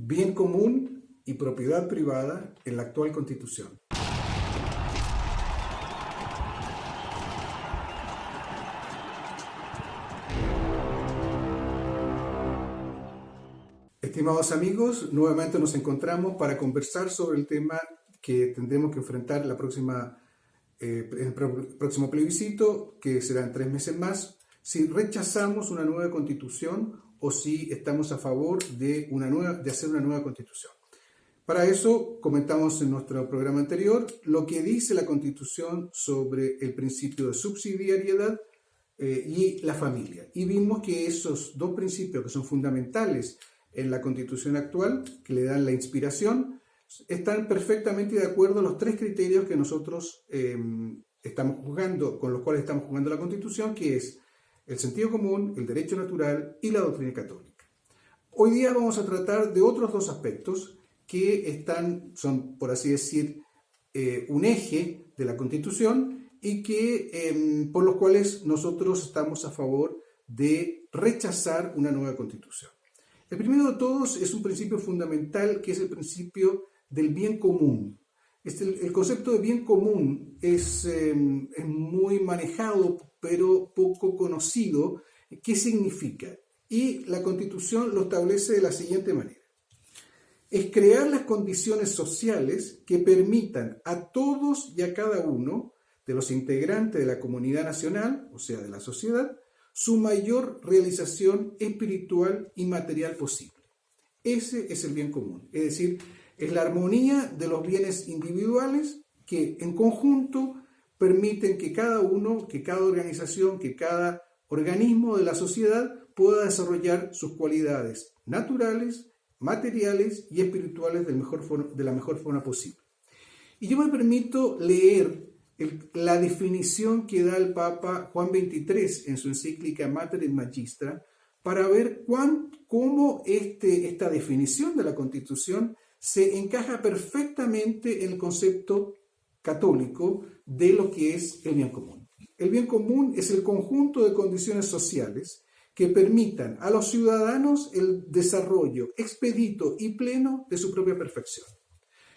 bien común y propiedad privada en la actual Constitución. Estimados amigos, nuevamente nos encontramos para conversar sobre el tema que tendremos que enfrentar el próximo plebiscito, que será en 3 meses más, si rechazamos una nueva constitución o si estamos a favor de hacer una nueva constitución. Para eso comentamos en nuestro programa anterior lo que dice la Constitución sobre el principio de subsidiariedad y la familia. Y vimos que esos dos principios que son fundamentales en la Constitución actual, que le dan la inspiración, están perfectamente de acuerdo a los 3 criterios que nosotros con los cuales estamos jugando la Constitución, que es el sentido común, el derecho natural y la doctrina católica. Hoy día vamos a tratar de otros 2 aspectos que son, por así decir, un eje de la Constitución y por los cuales nosotros estamos a favor de rechazar una nueva Constitución. El primero de todos es un principio fundamental, que es el principio del bien común. El concepto de bien común es muy manejado, pero poco conocido. ¿Qué significa? Y la Constitución lo establece de la siguiente manera. Es crear las condiciones sociales que permitan a todos y a cada uno de los integrantes de la comunidad nacional, o sea, de la sociedad, su mayor realización espiritual y material posible. Ese es el bien común, es decir, es la armonía de los bienes individuales que en conjunto permiten que cada uno, que cada organización, que cada organismo de la sociedad pueda desarrollar sus cualidades naturales, materiales y espirituales de la mejor forma posible. Y yo me permito leer la definición que da el Papa Juan XXIII en su encíclica Mater et Magistra para ver cómo esta definición de la Constitución se encaja perfectamente en el concepto católico de lo que es el bien común. El bien común es el conjunto de condiciones sociales que permitan a los ciudadanos el desarrollo expedito y pleno de su propia perfección.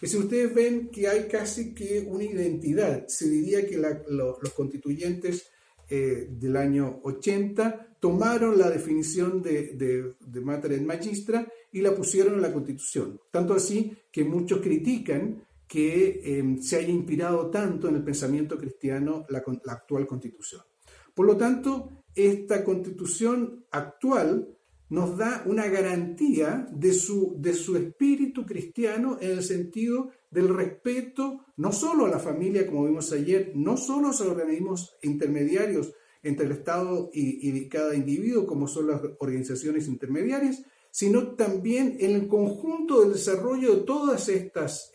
Y si ustedes ven que hay casi que una identidad, se diría que los constituyentes del año 80 tomaron la definición de Mater et Magistra y la pusieron en la Constitución. Tanto así que muchos critican que se haya inspirado tanto en el pensamiento cristiano la actual Constitución. Por lo tanto, esta Constitución actual nos da una garantía de su espíritu cristiano en el sentido del respeto no solo a la familia, como vimos ayer, no solo a los organismos intermediarios entre el Estado y cada individuo, como son las organizaciones intermediarias, sino también en el conjunto del desarrollo de todas estas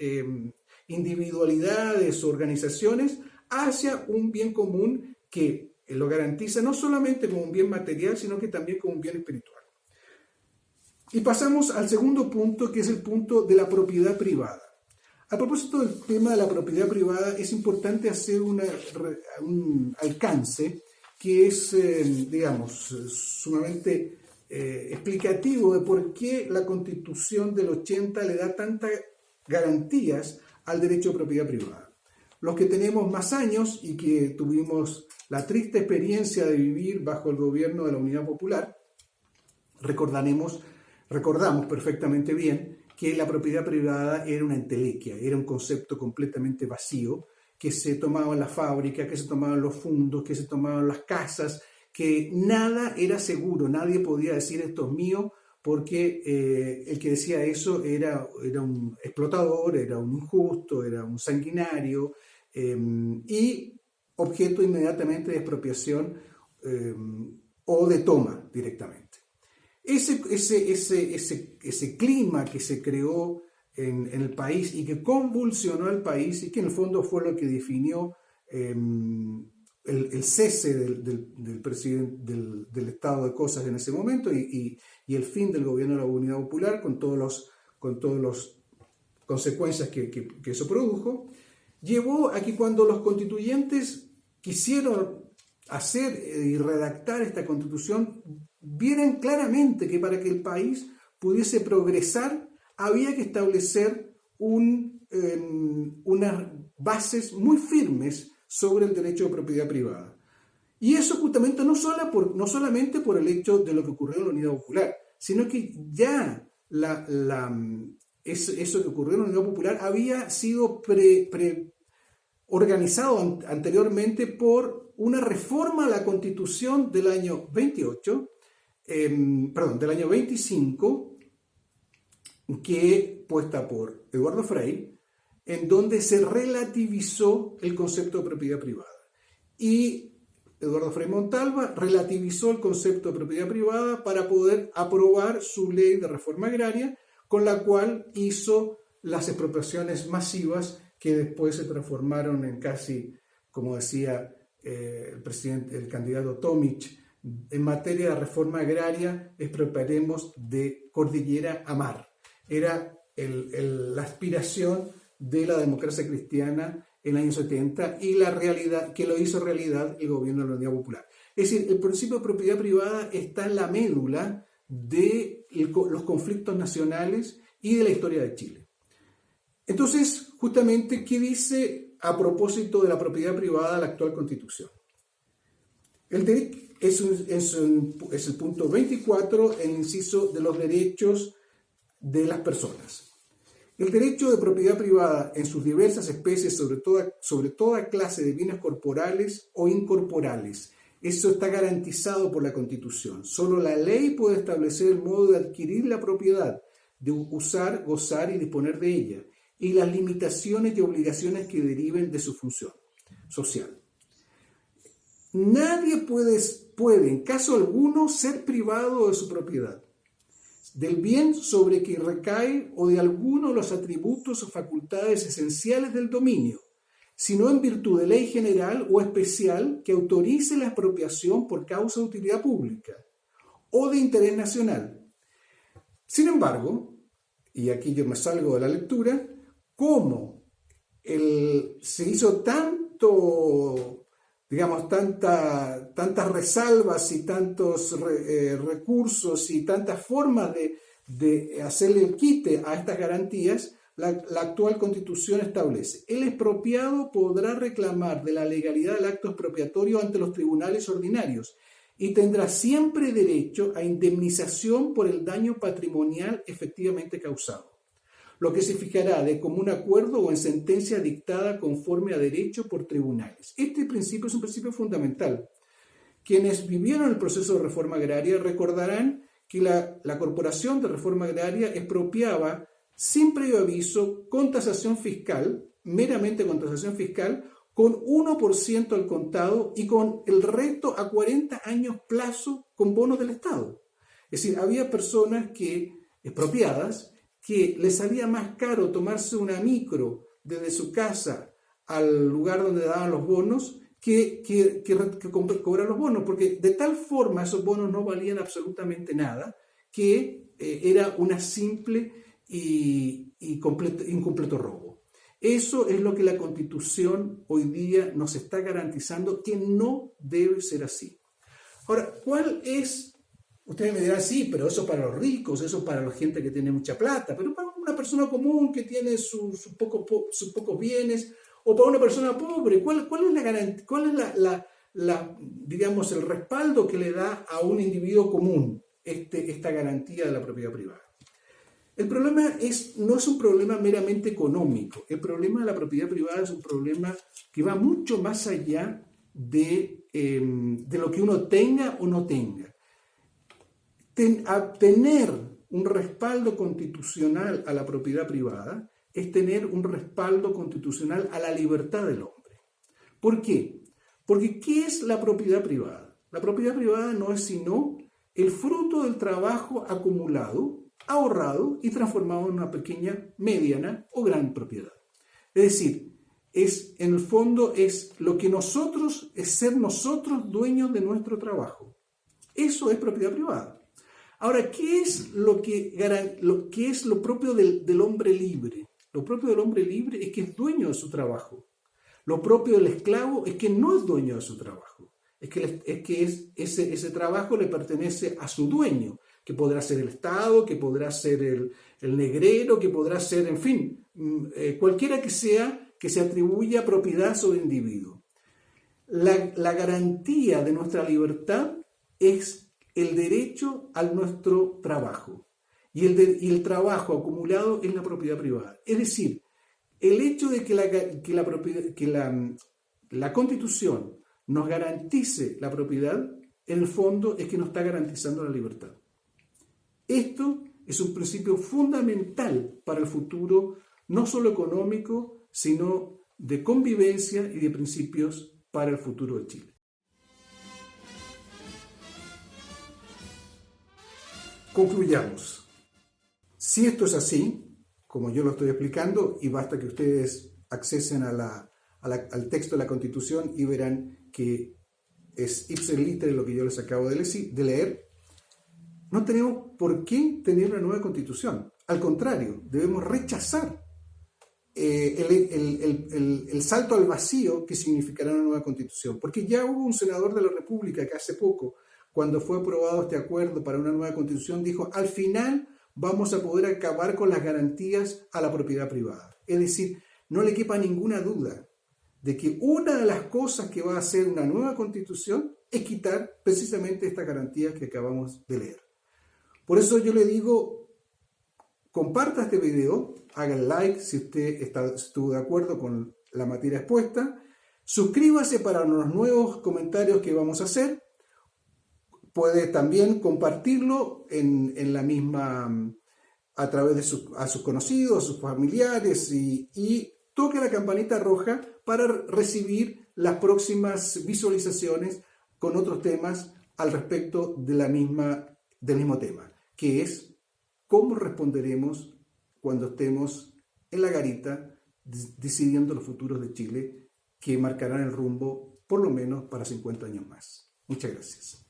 individualidades o organizaciones hacia un bien común que lo garantiza no solamente como un bien material, sino que también como un bien espiritual. Y pasamos al segundo punto, que es el punto de la propiedad privada. A propósito del tema de la propiedad privada, es importante hacer un alcance que es, sumamente explicativo de por qué la Constitución del 80 le da tantas garantías al derecho de propiedad privada. Los que tenemos más años y que tuvimos la triste experiencia de vivir bajo el gobierno de la Unidad Popular, recordamos perfectamente bien que la propiedad privada era una entelequia, era un concepto completamente vacío, que se tomaban las fábricas, que se tomaban los fondos, que se tomaban las casas, que nada era seguro, nadie podía decir esto es mío, porque el que decía eso era un explotador, era un injusto, era un sanguinario y objeto inmediatamente de expropiación o de toma directamente. Ese clima que se creó en el país y que convulsionó al país y que en el fondo fue lo que definió el cese del presidente del estado de cosas en ese momento y el fin del gobierno de la Unidad Popular con todas las consecuencias que eso produjo, llevó a que cuando los constituyentes quisieron hacer y redactar esta constitución, vieran claramente que para que el país pudiese progresar había que establecer unas bases muy firmes sobre el derecho de propiedad privada. Y eso justamente no solamente por el hecho de lo que ocurrió en la Unidad Popular, sino que ya eso que ocurrió en la Unidad Popular había sido organizado anteriormente por una reforma a la Constitución del año 25, que puesta por Eduardo Frei, en donde se relativizó el concepto de propiedad privada. Y Eduardo Frei Montalva relativizó el concepto de propiedad privada para poder aprobar su ley de reforma agraria, con la cual hizo las expropiaciones masivas que después se transformaron en casi, como decía el candidato Tomic, en materia de reforma agraria expropiaremos de cordillera a mar. Era la aspiración de la democracia cristiana en el año 70 y la realidad que lo hizo realidad el gobierno de la Unidad Popular. Es decir, el principio de propiedad privada está en la médula de los conflictos nacionales y de la historia de Chile. Entonces, justamente, ¿qué dice a propósito de la propiedad privada la actual Constitución? El derecho es el punto 24, el inciso de los derechos de las personas. El derecho de propiedad privada en sus diversas especies sobre toda clase de bienes corporales o incorporales. Eso está garantizado por la Constitución. Solo la ley puede establecer el modo de adquirir la propiedad, de usar, gozar y disponer de ella, y las limitaciones y obligaciones que deriven de su función social. Nadie puede en caso alguno ser privado de su propiedad, del bien sobre que recae o de alguno de los atributos o facultades esenciales del dominio, sino en virtud de ley general o especial que autorice la expropiación por causa de utilidad pública o de interés nacional. Sin embargo, y aquí yo me salgo de la lectura, como se hizo tantas resalvas y tantos recursos y tantas formas de hacerle el quite a estas garantías, la actual Constitución establece: el expropiado podrá reclamar de la legalidad del acto expropiatorio ante los tribunales ordinarios y tendrá siempre derecho a indemnización por el daño patrimonial efectivamente causado, lo que se fijará de común acuerdo o en sentencia dictada conforme a derecho por tribunales. Este principio es un principio fundamental. Quienes vivieron el proceso de reforma agraria recordarán que la Corporación de Reforma Agraria expropiaba sin previo aviso, con tasación fiscal, meramente con tasación fiscal, con 1% al contado y con el resto a 40 años plazo con bonos del Estado. Es decir, había personas expropiadas que les salía más caro tomarse una micro desde su casa al lugar donde daban los bonos que cobrar los bonos, porque de tal forma esos bonos no valían absolutamente nada, que era una simple y incompleto robo. Eso es lo que la Constitución hoy día nos está garantizando, que no debe ser así. Ahora, ¿cuál es? Ustedes me dirán, sí, pero eso para los ricos, eso para la gente que tiene mucha plata, pero para una persona común que tiene sus pocos bienes, o para una persona pobre, ¿cuál es la garantía? ¿Cuál es digamos, el respaldo que le da a un individuo común esta garantía de la propiedad privada? El problema no es un problema meramente económico. El problema de la propiedad privada es un problema que va mucho más allá de lo que uno tenga o no tenga. Tener un respaldo constitucional a la propiedad privada es tener un respaldo constitucional a la libertad del hombre. ¿Por qué? Porque ¿qué es la propiedad privada? La propiedad privada no es sino el fruto del trabajo acumulado, ahorrado y transformado en una pequeña, mediana o gran propiedad. Es decir, en el fondo es lo que es ser nosotros dueños de nuestro trabajo. Eso es propiedad privada. Ahora, ¿qué es lo propio del hombre libre? Lo propio del hombre libre es que es dueño de su trabajo. Lo propio del esclavo es que no es dueño de su trabajo. Es que ese trabajo le pertenece a su dueño. que podrá ser el Estado, que podrá ser el negrero, que podrá ser, en fin, cualquiera que sea que se atribuya propiedad sobre el individuo. La garantía de nuestra libertad es el derecho a nuestro trabajo y el trabajo acumulado es la propiedad privada. Es decir, el hecho de que la Constitución nos garantice la propiedad, en el fondo es que nos está garantizando la libertad. Esto es un principio fundamental para el futuro, no solo económico, sino de convivencia y de principios para el futuro de Chile. Concluyamos. Si esto es así, como yo lo estoy explicando, y basta que ustedes accesen al texto de la Constitución y verán que es ipse litteris lo que yo les acabo de leer, no tenemos por qué tener una nueva Constitución. Al contrario, debemos rechazar el salto al vacío que significará una nueva Constitución. Porque ya hubo un senador de la República que hace poco, cuando fue aprobado este acuerdo para una nueva Constitución, dijo, al final vamos a poder acabar con las garantías a la propiedad privada. Es decir, no le quepa ninguna duda de que una de las cosas que va a hacer una nueva Constitución es quitar precisamente estas garantías que acabamos de leer. Por eso yo le digo, comparta este video, haga el like si usted estuvo de acuerdo con la materia expuesta, suscríbase para los nuevos comentarios que vamos a hacer, puede también compartirlo en la misma, a través de a sus conocidos, a sus familiares y toque la campanita roja para recibir las próximas visualizaciones con otros temas al respecto del mismo tema, que es cómo responderemos cuando estemos en la garita decidiendo los futuros de Chile que marcarán el rumbo por lo menos para 50 años más. Muchas gracias.